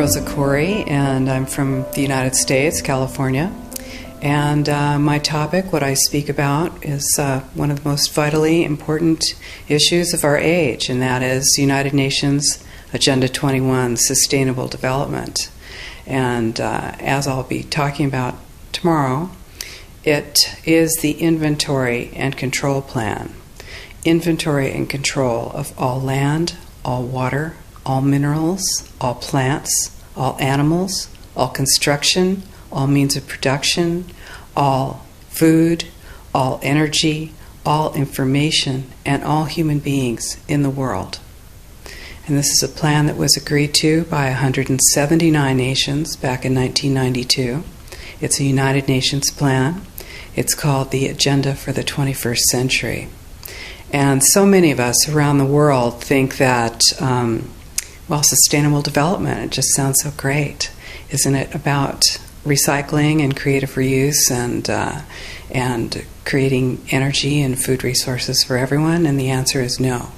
Rosa Koire, and I'm from the United States, California. And my topic, what I speak about, is one of the most vitally important issues of our age, and that is United Nations Agenda 21, Sustainable Development. And as I'll be talking about tomorrow, it is the inventory and control plan. Inventory and control of all land, all water, all minerals, all plants, all animals, all construction, all means of production, all food, all energy, all information, and all human beings in the world. And this is a plan that was agreed to by 179 nations back in 1992. It's a United Nations plan. It's called the Agenda for the 21st Century. And so many of us around the world think that sustainable development, it just sounds so great. Isn't it about recycling and creative reuse and creating energy and food resources for everyone? And the answer is no,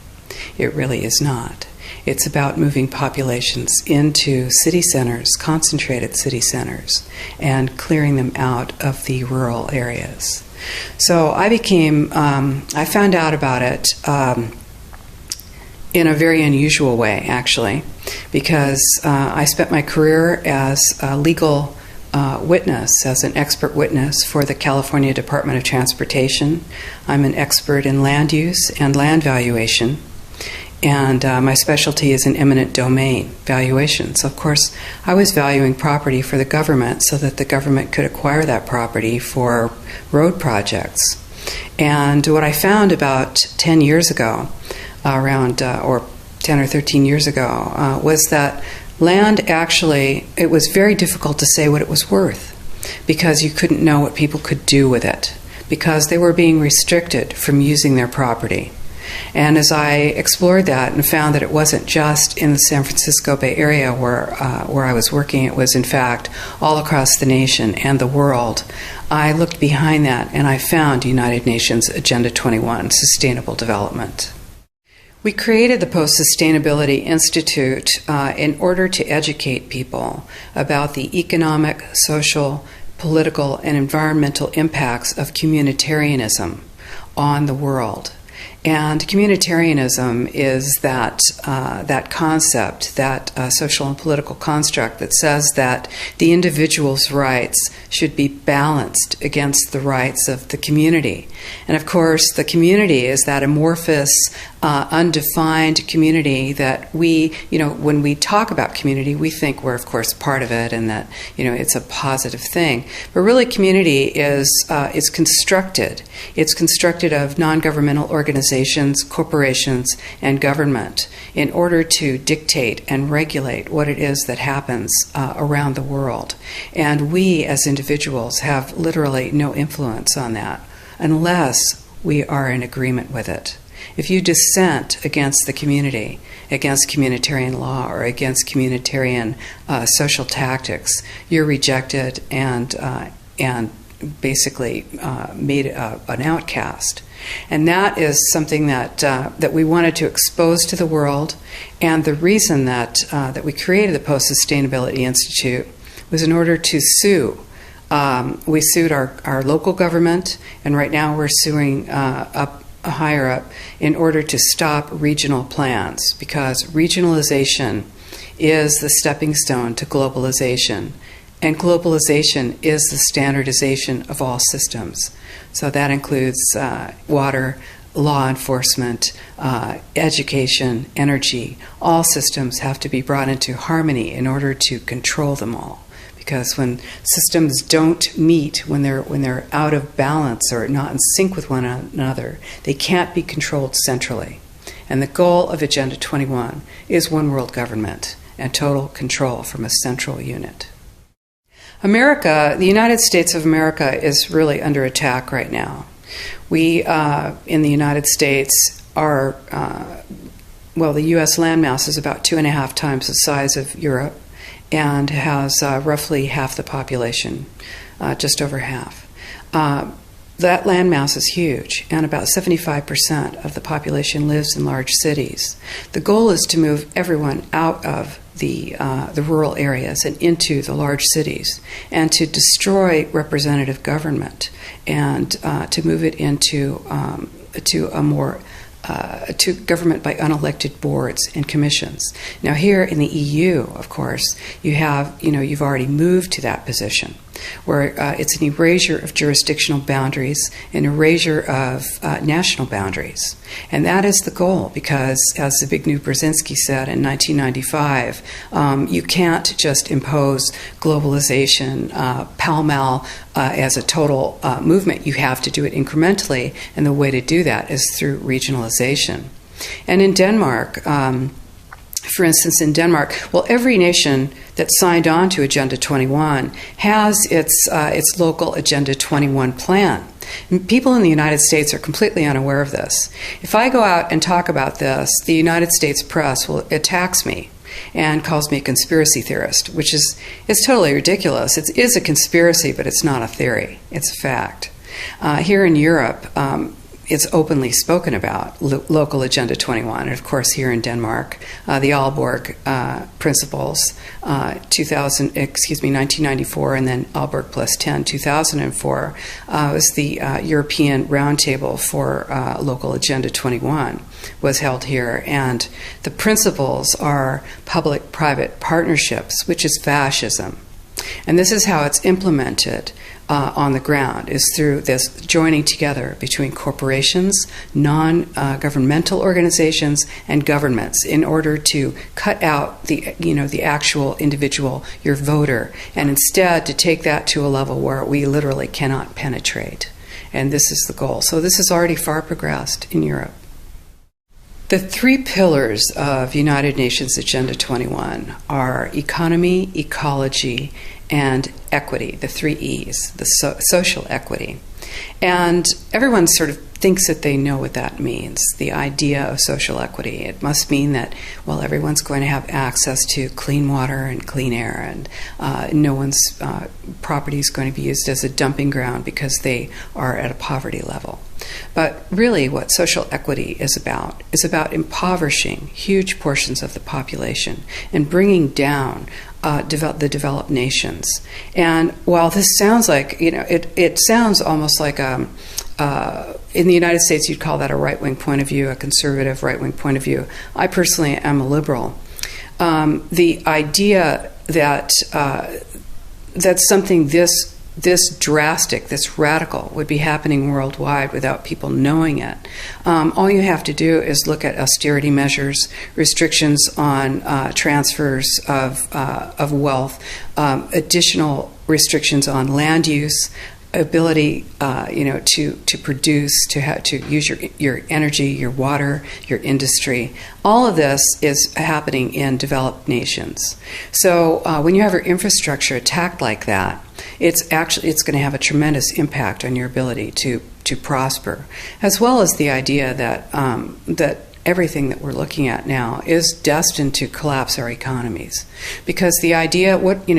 it really is not. It's about moving populations into city centers, concentrated city centers, and clearing them out of the rural areas. So I found out about it in a very unusual way, actually, because I spent my career as a legal witness, as an expert witness for the California Department of Transportation. I'm an expert in land use and land valuation, and my specialty is in eminent domain valuation. So, of course, I was valuing property for the government so that the government could acquire that property for road projects. And what I found about 10 years ago, or 10 or 13 years ago, was that land actually, it was very difficult to say what it was worth because you couldn't know what people could do with it because they were being restricted from using their property. And as I explored that and found that it wasn't just in the San Francisco Bay Area where I was working, it was in fact all across the nation and the world, I looked behind that and I found United Nations Agenda 21, Sustainable Development. We created the Post-Sustainability Institute in order to educate people about the economic, social, political, and environmental impacts of communitarianism on the world. And communitarianism is that concept, that social and political construct that says that the individual's rights should be balanced against the rights of the community. And of course, the community is that amorphous, undefined community that when we talk about community, we think we're, of course, part of it and that, it's a positive thing. But really, community is constructed. It's constructed of non-governmental organizations, corporations, and government in order to dictate and regulate what it is that happens around the world. And we, as individuals, have literally no influence on that unless we are in agreement with it. If you dissent against the community, against communitarian law, or against communitarian social tactics, you're rejected and basically made an outcast. And that is something that we wanted to expose to the world. And the reason that we created the Post-Sustainability Institute was in order to sue. We sued our local government, and right now we're suing higher up in order to stop regional plans, because regionalization is the stepping stone to globalization, and globalization is the standardization of all systems. So that includes water, law enforcement, education, energy. All systems have to be brought into harmony in order to control them all. Because when systems don't meet, when they're out of balance or not in sync with one another, they can't be controlled centrally. And the goal of Agenda 21 is one world government and total control from a central unit. America, the United States of America, is really under attack right now. We, in the United States, are, the U.S. landmass is about 2.5 times the size of Europe, and has roughly half the population, just over half. That landmass is huge, and about 75% of the population lives in large cities. The goal is to move everyone out of the rural areas and into the large cities, and to destroy representative government and to move it into to a more to government by unelected boards and commissions. Now, here in the EU, of course, you've already moved to that position, where it's an erasure of jurisdictional boundaries, an erasure of national boundaries. And that is the goal, because, as Zbigniew Brzezinski said in 1995, you can't just impose globalization pell-mell as a total movement. You have to do it incrementally, and the way to do that is through regionalization. And in Denmark, for instance, in Denmark, well, every nation that signed on to Agenda 21 has its local Agenda 21 plan. And people in the United States are completely unaware of this. If I go out and talk about this, the United States press attacks me and calls me a conspiracy theorist, which is totally ridiculous. It is a conspiracy, but it's not a theory. It's a fact. Here in Europe, it's openly spoken about, local Agenda 21. And of course, here in Denmark, the Aalborg Principles, 1994, and then Aalborg Plus 10, 2004, was the European Roundtable for local Agenda 21, was held here. And the principles are public-private partnerships, which is fascism. And this is how it's implemented on the ground, is through this joining together between corporations, non-governmental organizations, and governments, in order to cut out the actual individual, your voter, and instead to take that to a level where we literally cannot penetrate. And this is the goal. So this is already far progressed in Europe. The three pillars of United Nations Agenda 21 are economy, ecology, and equity, the three E's, the social equity. And everyone sort of thinks that they know what that means, the idea of social equity. It must mean that, well, everyone's going to have access to clean water and clean air, and no one's property is going to be used as a dumping ground because they are at a poverty level. But really what social equity is about impoverishing huge portions of the population and bringing down the developed nations. And while this sounds like, it sounds almost like in the United States you'd call that a right-wing point of view, a conservative right-wing point of view. I personally am a liberal. The idea that something this drastic, this radical, would be happening worldwide without people knowing it. All you have to do is look at austerity measures, restrictions on transfers of wealth, additional restrictions on land use, ability, to produce, to use your energy, your water, your industry. All of this is happening in developed nations. So when you have your infrastructure attacked like that, it's going to have a tremendous impact on your ability to prosper, as well as the idea that that everything that we're looking at now is destined to collapse our economies, because the idea,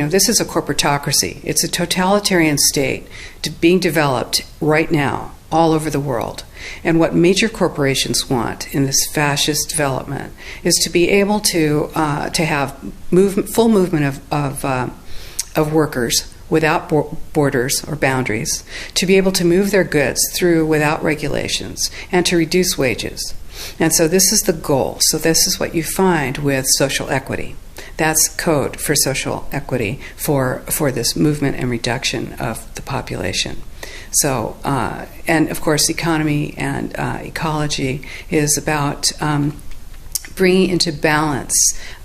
this is a corporatocracy. It's a totalitarian state being developed right now all over the world. And what major corporations want in this fascist development is to be able to have full movement of workers without borders or boundaries, to be able to move their goods through without regulations, and to reduce wages. And so this is the goal. So this is what you find with social equity. That's code for social equity for this movement and reduction of the population. So, and of course, economy and ecology is about bringing into balance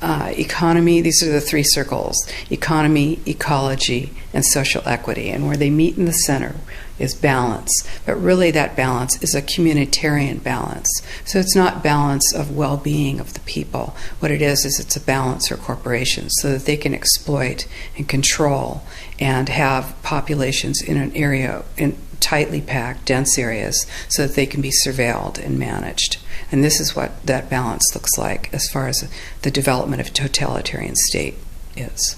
economy. These are the three circles: economy, ecology, and social equity. And where they meet in the center is balance. But really that balance is a communitarian balance. So it's not balance of well-being of the people. What it is it's a balance for corporations so that they can exploit and control and have populations in an area, in tightly packed, dense areas, so that they can be surveilled and managed. And this is what that balance looks like as far as the development of a totalitarian state is.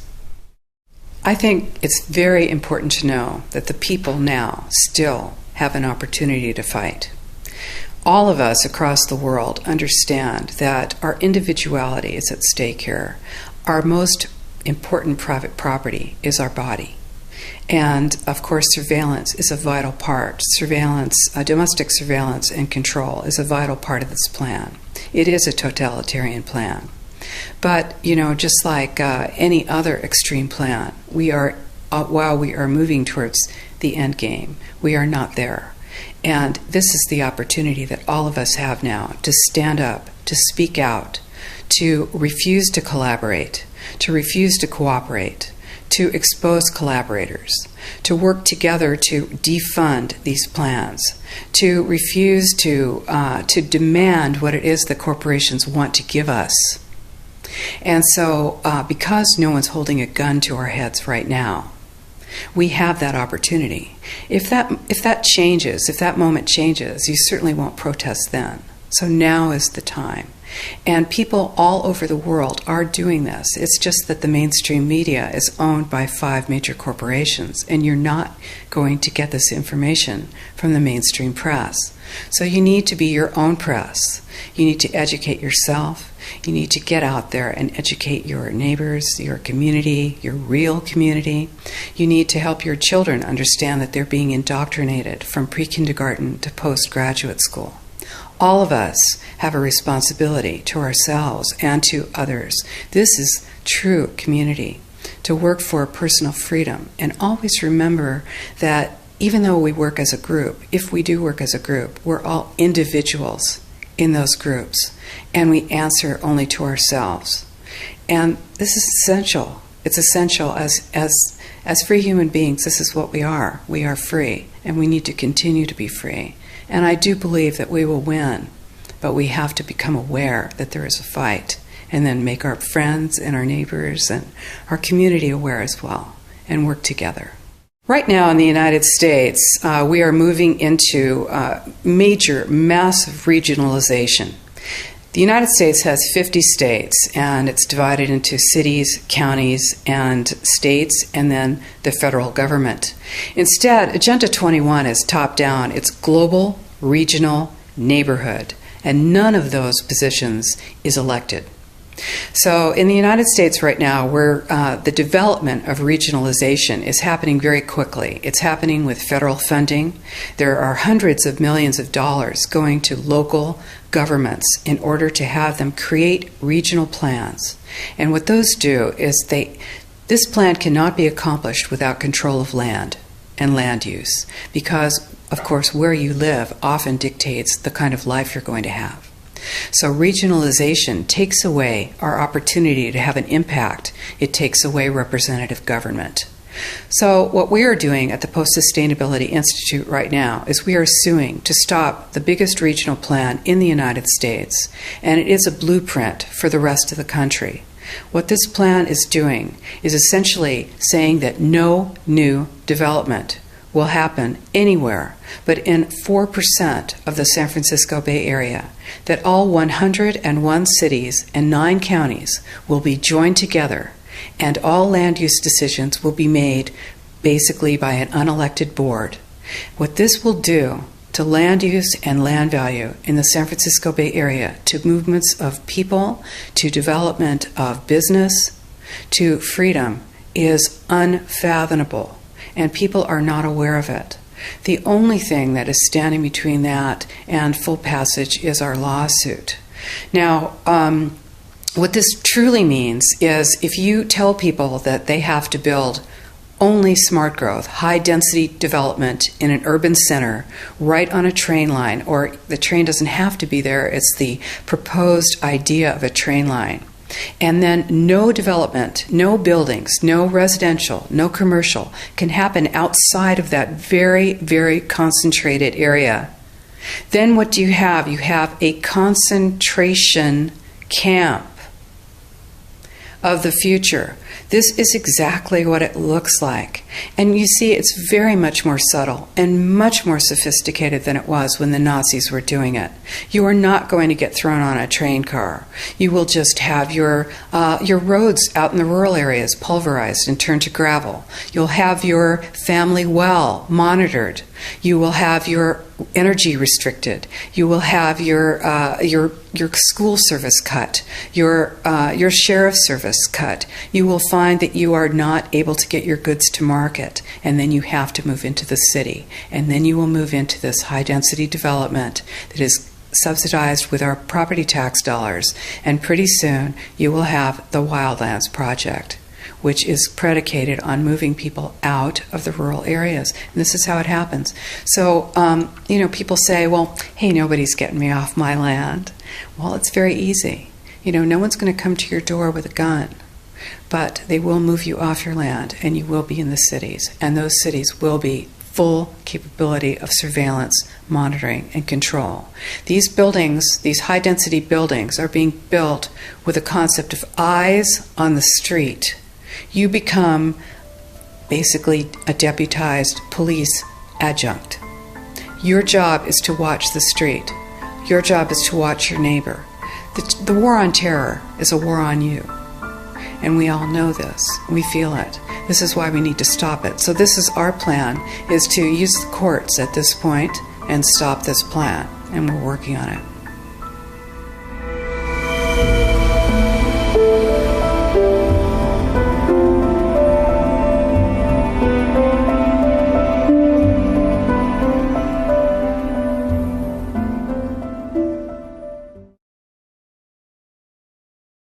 I think it's very important to know that the people now still have an opportunity to fight. All of us across the world understand that our individuality is at stake here. our most important private property is our body. And, of course, surveillance is a vital part. Surveillance, domestic surveillance and control is a vital part of this plan. It is a totalitarian plan. But, just like any other extreme plan, while we are moving towards the end game, we are not there. And this is the opportunity that all of us have now to stand up, to speak out, to refuse to collaborate, to refuse to cooperate, to expose collaborators, to work together to defund these plans, to refuse to demand what it is that corporations want to give us. And so, because no one's holding a gun to our heads right now, we have that opportunity. If that changes, if that moment changes, you certainly won't protest then. So now is the time. And people all over the world are doing this. It's just that the mainstream media is owned by 5 major corporations, and you're not going to get this information from the mainstream press. So you need to be your own press. You need to educate yourself. You need to get out there and educate your neighbors, your community, your real community. You need to help your children understand that they're being indoctrinated from pre-kindergarten to postgraduate school. All of us have a responsibility to ourselves and to others. This is true community, to work for personal freedom. And always remember that even though we work as a group, if we do work as a group, we're all individuals in those groups, and we answer only to ourselves. And this is essential. It's essential as free human beings. This is what we are. We are free, and we need to continue to be free. And I do believe that we will win, but we have to become aware that there is a fight, and then make our friends and our neighbors and our community aware as well, and work together. Right now in the United States, we are moving into massive regionalization. The United States has 50 states, and it's divided into cities, counties, and states, and then the federal government. Instead, Agenda 21 is top-down. It's global, regional, neighborhood, and none of those positions is elected. So in the United States right now, the development of regionalization is happening very quickly. It's happening with federal funding. There are hundreds of millions of dollars going to local governments in order to have them create regional plans. And what those do is this plan cannot be accomplished without control of land and land use, because, of course, where you live often dictates the kind of life you're going to have. So regionalization takes away our opportunity to have an impact. It takes away representative government. So what we are doing at the Post-Sustainability Institute right now is we are suing to stop the biggest regional plan in the United States, and it is a blueprint for the rest of the country. What this plan is doing is essentially saying that no new development will happen anywhere but in 4% of the San Francisco Bay Area, that all 101 cities and 9 counties will be joined together, and all land use decisions will be made basically by an unelected board. What this will do to land use and land value in the San Francisco Bay Area, to movements of people, to development of business, to freedom, is unfathomable. And people are not aware of it. The only thing that is standing between that and full passage is our lawsuit. Now, what this truly means is if you tell people that they have to build only smart growth, high-density development in an urban center right on a train line, or the train doesn't have to be there, it's the proposed idea of a train line, and then no development, no buildings, no residential, no commercial can happen outside of that very, very concentrated area. Then what do you have? You have a concentration camp of the future. This is exactly what it looks like. And you see, it's very much more subtle and much more sophisticated than it was when the Nazis were doing it. You are not going to get thrown on a train car. You will just have your roads out in the rural areas pulverized and turned to gravel. You'll have your family well monitored. You will have your energy restricted. You will have your school service cut, your sheriff service cut. You will find that you are not able to get your goods to market, and then you have to move into the city, and then you will move into this high-density development that is subsidized with our property tax dollars, and pretty soon you will have the Wildlands Project, which is predicated on moving people out of the rural areas. And this is how it happens. So, people say, well, hey, nobody's getting me off my land. Well, it's very easy. No one's going to come to your door with a gun, but they will move you off your land, and you will be in the cities. And those cities will be full capability of surveillance, monitoring, and control. These buildings, these high-density buildings, are being built with a concept of eyes on the street. You become basically a deputized police adjunct. Your job is to watch the street. Your job is to watch your neighbor. The war on terror is a war on you. And we all know this. We feel it. This is why we need to stop it. So this is our plan, is to use the courts at this point and stop this plan. And we're working on it.